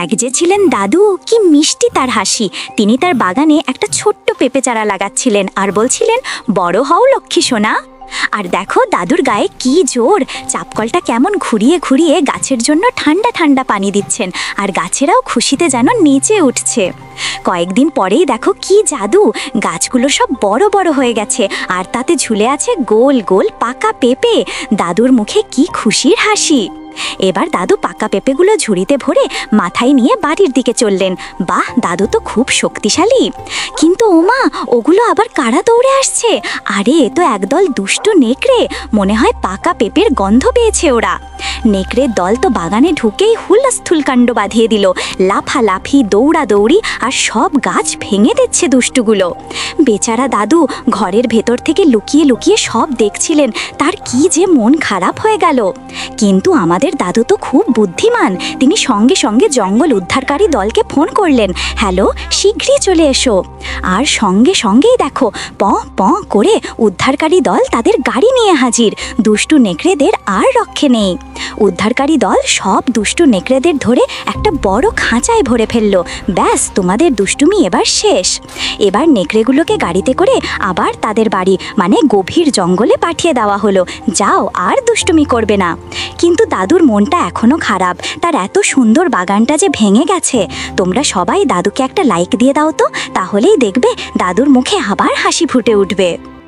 এক যে ছিলেন দাদু, কি মিষ্টি তার হাসি। তিনি তার বাগানে একটা ছোট্ট পেঁপে চারা লাগাচ্ছিলেন আর বলছিলেন, বড় হও লক্ষ্মী সোনা। আর দেখো দাদুর গায়ে কি জোর, চাপকলটা কেমন ঘুরিয়ে ঘুরিয়ে গাছের জন্য ঠান্ডা ঠান্ডা পানি দিচ্ছেন, আর গাছেরাও খুশিতে যেন নেচে উঠছে। কয়েকদিন পরেই দেখো কি জাদু, গাছগুলো সব বড় বড় হয়ে গেছে আর তাতে ঝুলে আছে গোল গোল পাকা পেঁপে। দাদুর মুখে কি খুশির হাসি। এবার দাদু পাকা পেঁপেগুলো ঝুড়িতে ভরে মাথায় নিয়ে বাড়ির দিকে চললেন। বাহ, দাদু তো খুব শক্তিশালী। কিন্তু ওমা, ওগুলো আবার কারা দৌড়ে আসছে? আরে এ তো একদল দুষ্ট নেকড়ে, মনে হয় পাকা পেঁপের গন্ধ পেয়েছে ওরা। নেকড়ের দল তো বাগানে ঢুকেই হুলস্থুল কাণ্ড বাঁধিয়ে দিল, লাফালাফি দৌড়াদৌড়ি, আর সব গাছ ভেঙে দিচ্ছে দুষ্টুগুলো। বেচারা দাদু ঘরের ভেতর থেকে লুকিয়ে লুকিয়ে সব দেখছিলেন, তার কি যে মন খারাপ হয়ে গেল। কিন্তু আমাদের দাদু তো খুব বুদ্ধিমান, তিনি সঙ্গে সঙ্গে জঙ্গল উদ্ধারকারী দলকে ফোন করলেন, হ্যালো, শীঘ্রই চলে এসো। আর সঙ্গে সঙ্গেই দেখো প প করে উদ্ধারকারী দল তাদের গাড়ি নিয়ে হাজির। দুষ্টু নেকড়েদের আর রক্ষে নেই। উদ্ধারকারী দল সব দুষ্টু নেকড়েদের ধরে একটা বড় খাঁচায় ভরে ফেললো। ব্যাস, তোমাদের দুষ্টুমি এবার শেষ। এবার নেকড়েগুলোকে গাড়িতে করে আবার তাদের বাড়ি মানে গভীর জঙ্গলে পাঠিয়ে দেওয়া হলো। যাও, আর দুষ্টুমি করবে না। কিন্তু দাদুর মনটা এখনো খারাপ, তার এত সুন্দর বাগানটা যে ভেঙে গেছে। তোমরা সবাই দাদুকে একটা লাইক দিয়ে দাও তো, তাহলেই দেখবে দাদুর মুখে আবার হাসি ফুটে উঠবে।